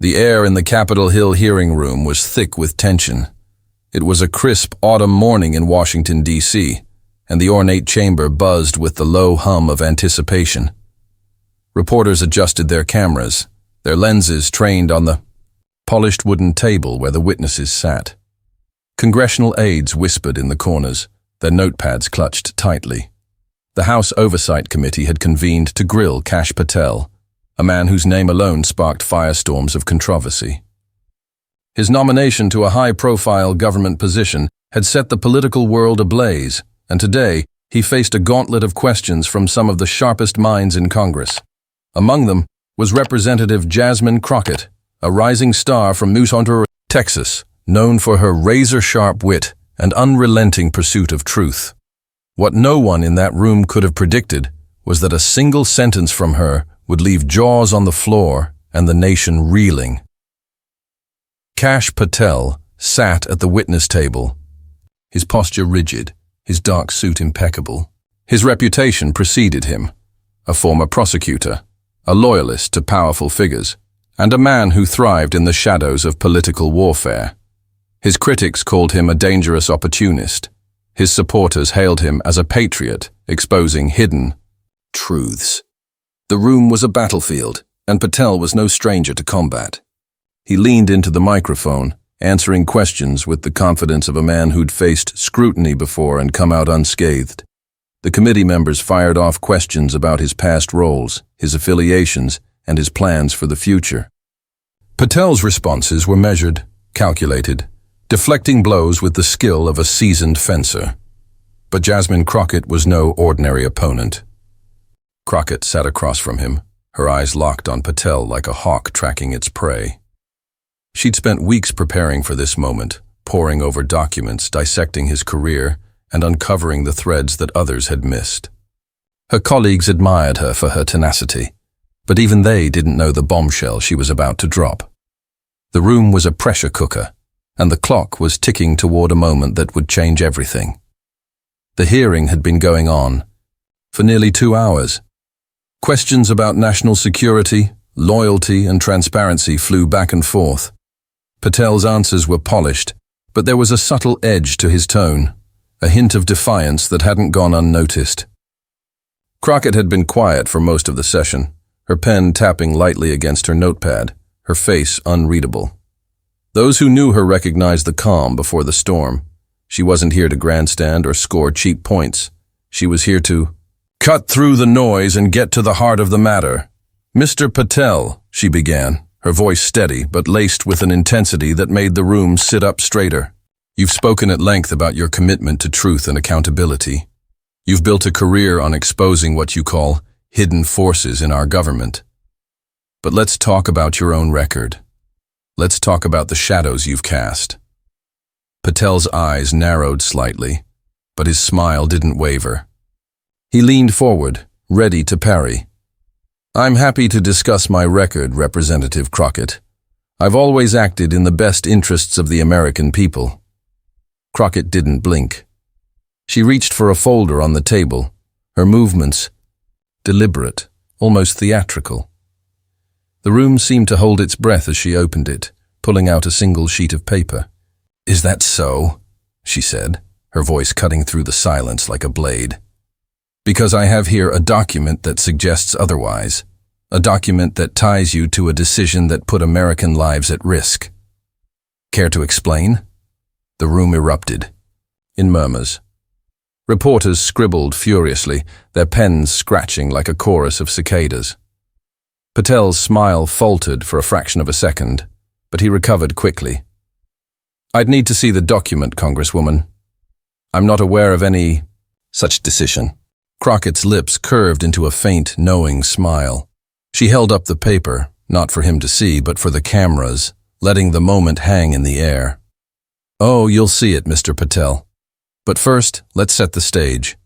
The air in the Capitol Hill hearing room was thick with tension. It was a crisp autumn morning in Washington, D.C., and the ornate chamber buzzed with the low hum of anticipation. Reporters adjusted their cameras, their lenses trained on the polished wooden table where the witnesses sat. Congressional aides whispered in the corners, their notepads clutched tightly. The House Oversight Committee had convened to grill Kash Patel, a man whose name alone sparked firestorms of controversy. His nomination to a high-profile government position had set the political world ablaze, and today he faced a gauntlet of questions from some of the sharpest minds in Congress. Among them was Representative Jasmine Crockett, a rising star from Monterey, Texas, known for her razor-sharp wit and unrelenting pursuit of truth. What no one in that room could have predicted was that a single sentence from her would leave jaws on the floor and the nation reeling. Kash Patel sat at the witness table, his posture rigid, his dark suit impeccable. His reputation preceded him, a former prosecutor, a loyalist to powerful figures, and a man who thrived in the shadows of political warfare. His critics called him a dangerous opportunist. His supporters hailed him as a patriot, exposing hidden truths. The room was a battlefield, and Patel was no stranger to combat. He leaned into the microphone, answering questions with the confidence of a man who'd faced scrutiny before and come out unscathed. The committee members fired off questions about his past roles, his affiliations, and his plans for the future. Patel's responses were measured, calculated, deflecting blows with the skill of a seasoned fencer. But Jasmine Crockett was no ordinary opponent. Crockett sat across from him, her eyes locked on Patel like a hawk tracking its prey. She'd spent weeks preparing for this moment, poring over documents, dissecting his career, and uncovering the threads that others had missed. Her colleagues admired her for her tenacity, but even they didn't know the bombshell she was about to drop. The room was a pressure cooker, and the clock was ticking toward a moment that would change everything. The hearing had been going on for nearly 2 hours. Questions about national security, loyalty, and transparency flew back and forth. Patel's answers were polished, but there was a subtle edge to his tone, a hint of defiance that hadn't gone unnoticed. Crockett had been quiet for most of the session, her pen tapping lightly against her notepad, her face unreadable. Those who knew her recognized the calm before the storm. She wasn't here to grandstand or score cheap points. She was here to cut through the noise and get to the heart of the matter. "Mr. Patel," she began, her voice steady but laced with an intensity that made the room sit up straighter. "You've spoken at length about your commitment to truth and accountability. You've built a career on exposing what you call hidden forces in our government. But let's talk about your own record. Let's talk about the shadows you've cast." Patel's eyes narrowed slightly, but his smile didn't waver. He leaned forward, ready to parry. "I'm happy to discuss my record, Representative Crockett. I've always acted in the best interests of the American people." Crockett didn't blink. She reached for a folder on the table, her movements deliberate, almost theatrical. The room seemed to hold its breath as she opened it, pulling out a single sheet of paper. "Is that so?" she said, her voice cutting through the silence like a blade. "Because I have here a document that suggests otherwise, a document that ties you to a decision that put American lives at risk. Care to explain?" The room erupted, in murmurs. Reporters scribbled furiously, their pens scratching like a chorus of cicadas. Patel's smile faltered for a fraction of a second, but he recovered quickly. "I'd need to see the document, Congresswoman. I'm not aware of any such decision." Crockett's lips curved into a faint, knowing smile. She held up the paper, not for him to see, but for the cameras, letting the moment hang in the air. "Oh, you'll see it, Mr. Patel. But first, let's set the stage.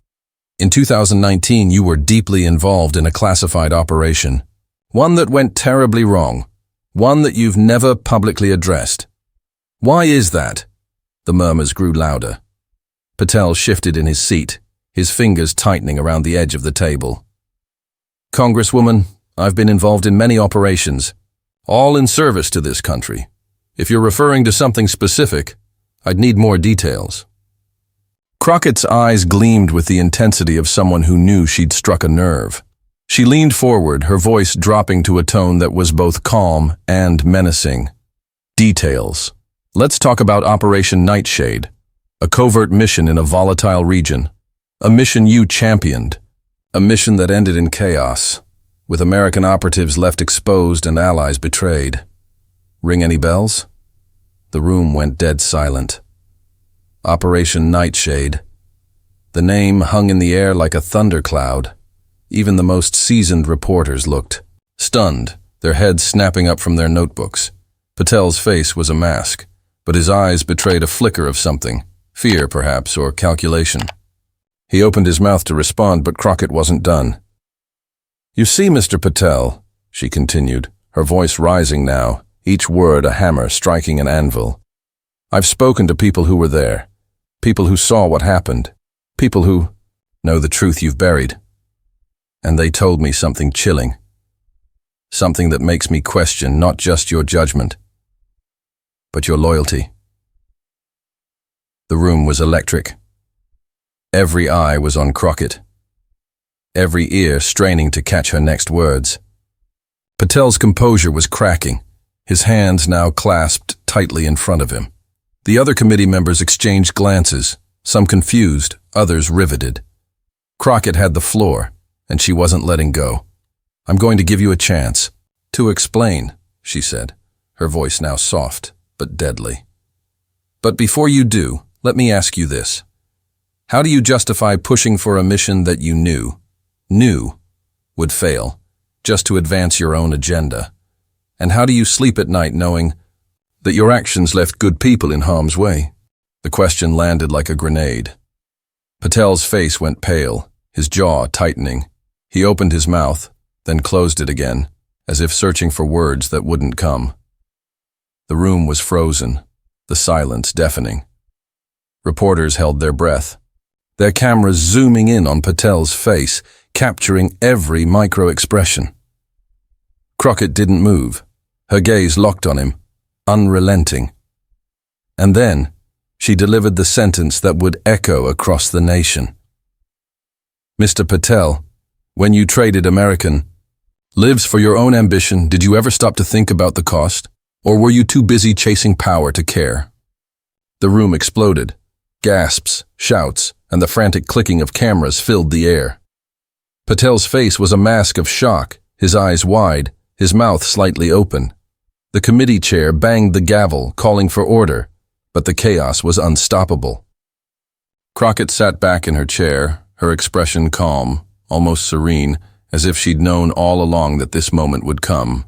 In 2019, you were deeply involved in a classified operation, one that went terribly wrong, one that you've never publicly addressed. Why is that?" The murmurs grew louder. Patel shifted in his seat, his fingers tightening around the edge of the table. "Congresswoman, I've been involved in many operations. all in service to this country. If you're referring to something specific, I'd need more details." Crockett's eyes gleamed with the intensity of someone who knew she'd struck a nerve. She leaned forward, her voice dropping to a tone that was both calm and menacing. "Details. Let's talk about Operation Nightshade, a covert mission in a volatile region. A mission you championed. A mission that ended in chaos, with American operatives left exposed and allies betrayed. Ring any bells?" The room went dead silent. Operation Nightshade. The name hung in the air like a thundercloud. Even the most seasoned reporters looked stunned, their heads snapping up from their notebooks. Patel's face was a mask, but his eyes betrayed a flicker of something, fear perhaps, or calculation. He opened his mouth to respond, but Crockett wasn't done. "You see, Mr. Patel," she continued, her voice rising now, each word a hammer striking an anvil. "I've spoken to people who were there, people who saw what happened, people who know the truth you've buried. And they told me something chilling, something that makes me question not just your judgment, but your loyalty." The room was electric. Every eye was on Crockett, every ear straining to catch her next words. Patel's composure was cracking, his hands now clasped tightly in front of him. The other committee members exchanged glances, some confused, others riveted. Crockett had the floor, and she wasn't letting go. "I'm going to give you a chance to explain," she said, her voice now soft but deadly. "But before you do, let me ask you this. How do you justify pushing for a mission that you knew would fail, just to advance your own agenda? And how do you sleep at night knowing that your actions left good people in harm's way?" The question landed like a grenade. Patel's face went pale, his jaw tightening. He opened his mouth, then closed it again, as if searching for words that wouldn't come. The room was frozen, the silence deafening. Reporters held their breath, their cameras zooming in on Patel's face, capturing every micro-expression. Crockett didn't move, her gaze locked on him, unrelenting. And then, she delivered the sentence that would echo across the nation. "Mr. Patel, when you traded American lives for your own ambition, did you ever stop to think about the cost? Or were you too busy chasing power to care?" The room exploded. Gasps, shouts, and the frantic clicking of cameras filled the air. Patel's face was a mask of shock, his eyes wide, his mouth slightly open. The committee chair banged the gavel, calling for order, but the chaos was unstoppable. Crockett sat back in her chair, her expression calm, almost serene, as if she'd known all along that this moment would come.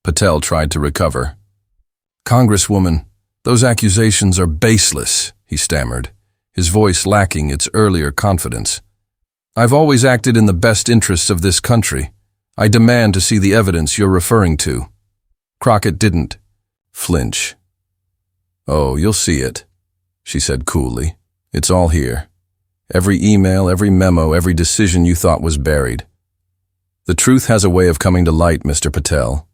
Patel tried to recover. "Congresswoman, those accusations are baseless," he stammered, his voice lacking its earlier confidence. "I've always acted in the best interests of this country. I demand to see the evidence you're referring to." Crockett didn't flinch. "Oh, you'll see it," she said coolly. "It's all here. Every email, every memo, every decision you thought was buried. The truth has a way of coming to light, Mr. Patel,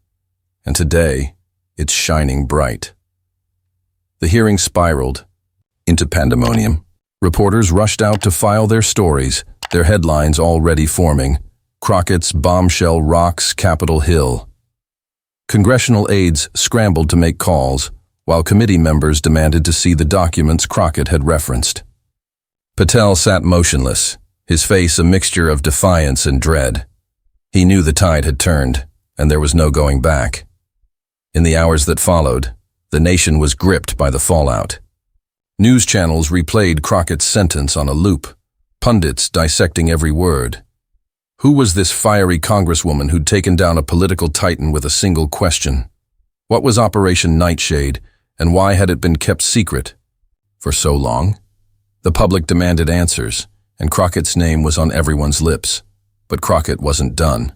and today it's shining bright." The hearing spiraled into pandemonium. Reporters rushed out to file their stories, their headlines already forming. Crockett's bombshell rocks Capitol Hill. Congressional aides scrambled to make calls, while committee members demanded to see the documents Crockett had referenced. Patel sat motionless, his face a mixture of defiance and dread. He knew the tide had turned, and there was no going back. In the hours that followed, the nation was gripped by the fallout. News channels replayed Crockett's sentence on a loop, pundits dissecting every word. Who was this fiery congresswoman who'd taken down a political titan with a single question? What was Operation Nightshade, and why had it been kept secret for so long? The public demanded answers, and Crockett's name was on everyone's lips. But Crockett wasn't done.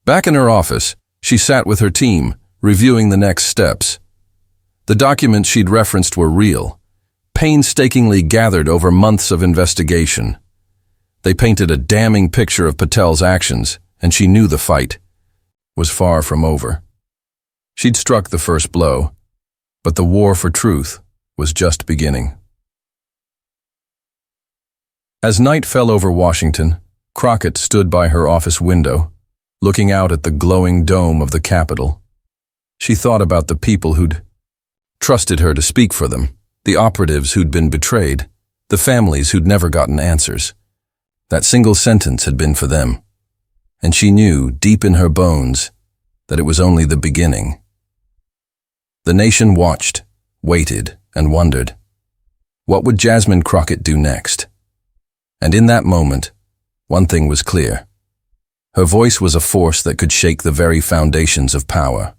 Back in her office, she sat with her team, reviewing the next steps. The documents she'd referenced were real, painstakingly gathered over months of investigation. They painted a damning picture of Patel's actions, and she knew the fight was far from over. She'd struck the first blow, but the war for truth was just beginning. As night fell over Washington, Crockett stood by her office window, looking out at the glowing dome of the Capitol. She thought about the people who'd trusted her to speak for them, the operatives who'd been betrayed, the families who'd never gotten answers. That single sentence had been for them, and she knew, deep in her bones, that it was only the beginning. The nation watched, waited, and wondered. What would Jasmine Crockett do next? And in that moment, one thing was clear. Her voice was a force that could shake the very foundations of power.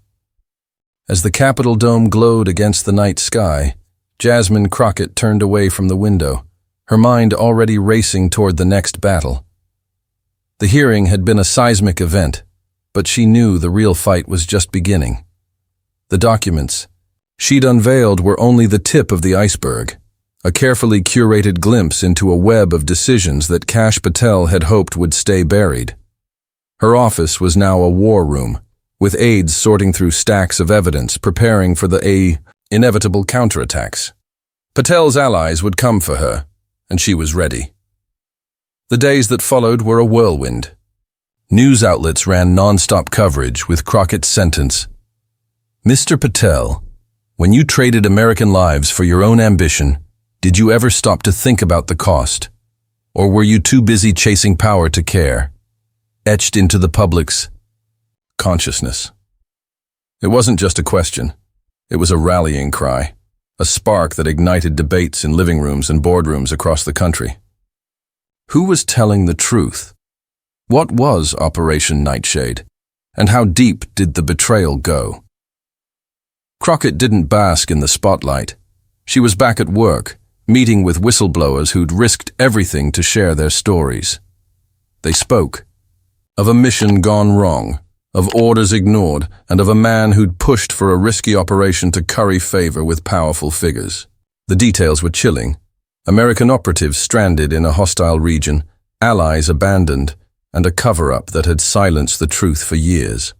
As the Capitol dome glowed against the night sky, Jasmine Crockett turned away from the window, her mind already racing toward the next battle. The hearing had been a seismic event, but she knew the real fight was just beginning. The documents she'd unveiled were only the tip of the iceberg, a carefully curated glimpse into a web of decisions that Kash Patel had hoped would stay buried. Her office was now a war room, with aides sorting through stacks of evidence, preparing for the inevitable counterattacks. Patel's allies would come for her, and she was ready. The days that followed were a whirlwind. News outlets ran non-stop coverage with Crockett's sentence, "Mr. Patel, when you traded American lives for your own ambition, did you ever stop to think about the cost? Or were you too busy chasing power to care?" Etched into the public's consciousness. It wasn't just a question. It was a rallying cry, a spark that ignited debates in living rooms and boardrooms across the country. Who was telling the truth? What was Operation Nightshade? And how deep did the betrayal go? Crockett didn't bask in the spotlight. She was back at work, meeting with whistleblowers who'd risked everything to share their stories. They spoke of a mission gone wrong, of orders ignored, and of a man who'd pushed for a risky operation to curry favor with powerful figures. The details were chilling. American operatives stranded in a hostile region, allies abandoned, and a cover-up that had silenced the truth for years.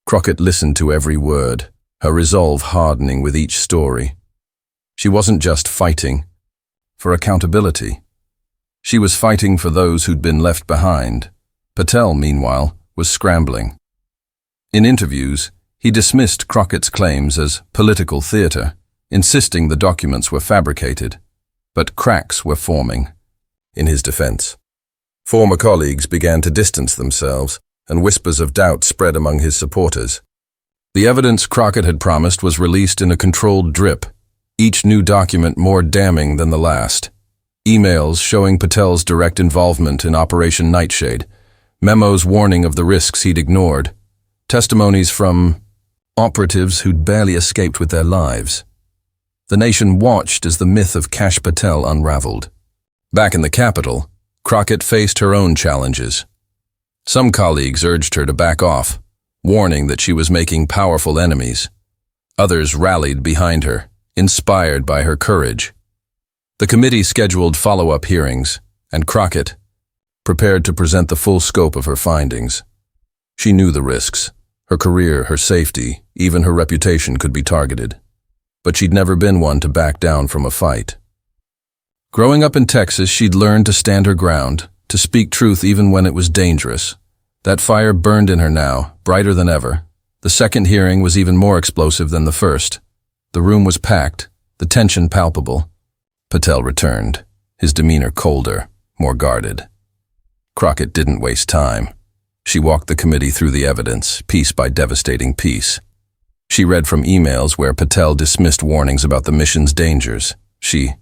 Crockett listened to every word, her resolve hardening with each story. She wasn't just fighting for accountability. She was fighting for those who'd been left behind. Patel, meanwhile, was scrambling. In interviews, he dismissed Crockett's claims as political theater, insisting the documents were fabricated. But cracks were forming. In his defense, former colleagues began to distance themselves, and whispers of doubt spread among his supporters. The evidence Crockett had promised was released in a controlled drip, each new document more damning than the last. Emails showing Patel's direct involvement in Operation Nightshade, memos warning of the risks he'd ignored, testimonies from operatives who'd barely escaped with their lives. The nation watched as the myth of Kash Patel unraveled. Back in the Capitol, Crockett faced her own challenges. Some colleagues urged her to back off, warning that she was making powerful enemies. Others rallied behind her, inspired by her courage. The committee scheduled follow-up hearings, and Crockett prepared to present the full scope of her findings. She knew the risks. Her career, her safety, even her reputation could be targeted. But she'd never been one to back down from a fight. Growing up in Texas, she'd learned to stand her ground, to speak truth even when it was dangerous. That fire burned in her now, brighter than ever. The second hearing was even more explosive than the first. The room was packed, the tension palpable. Patel returned, his demeanor colder, more guarded. Crockett didn't waste time. She walked the committee through the evidence, piece by devastating piece. She read from emails where Patel dismissed warnings about the mission's dangers. She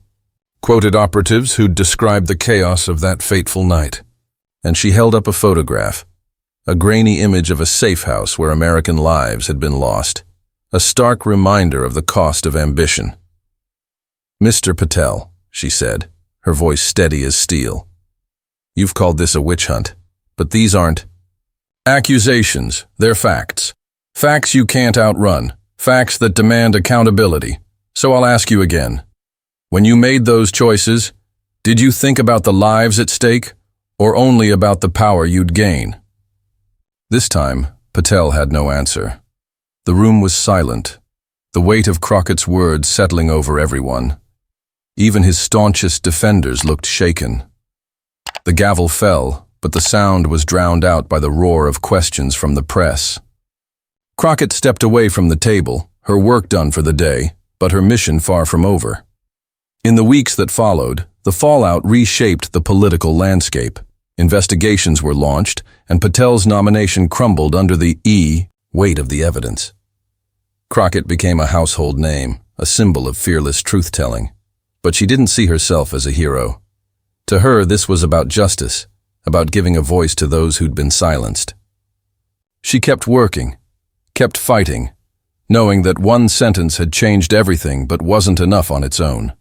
quoted operatives who'd described the chaos of that fateful night. And she held up a photograph, a grainy image of a safe house where American lives had been lost, a stark reminder of the cost of ambition. "Mr. Patel," she said, her voice steady as steel, "you've called this a witch hunt, but these aren't accusations, they're facts. Facts you can't outrun, facts that demand accountability. So I'll ask you again. When you made those choices, did you think about the lives at stake, or only about the power you'd gain?" This time, Patel had no answer. The room was silent, the weight of Crockett's words settling over everyone. Even his staunchest defenders looked shaken. The gavel fell, but the sound was drowned out by the roar of questions from the press. Crockett stepped away from the table, her work done for the day, but her mission far from over. In the weeks that followed, the fallout reshaped the political landscape. Investigations were launched, and Patel's nomination crumbled under the weight of the evidence. Crockett became a household name, a symbol of fearless truth-telling. But she didn't see herself as a hero. To her, this was about justice, about giving a voice to those who'd been silenced. She kept working, kept fighting, knowing that one sentence had changed everything but wasn't enough on its own.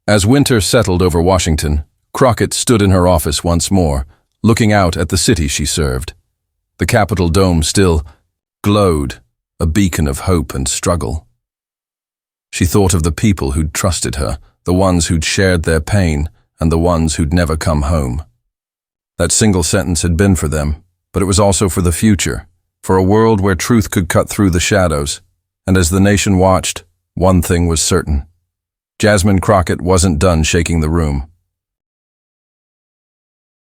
As winter settled over Washington, Crockett stood in her office once more, looking out at the city she served. The Capitol dome still glowed, a beacon of hope and struggle. She thought of the people who'd trusted her, the ones who'd shared their pain, and the ones who'd never come home. That single sentence had been for them, but it was also for the future, for a world where truth could cut through the shadows. And as the nation watched, one thing was certain. Jasmine Crockett wasn't done shaking the room.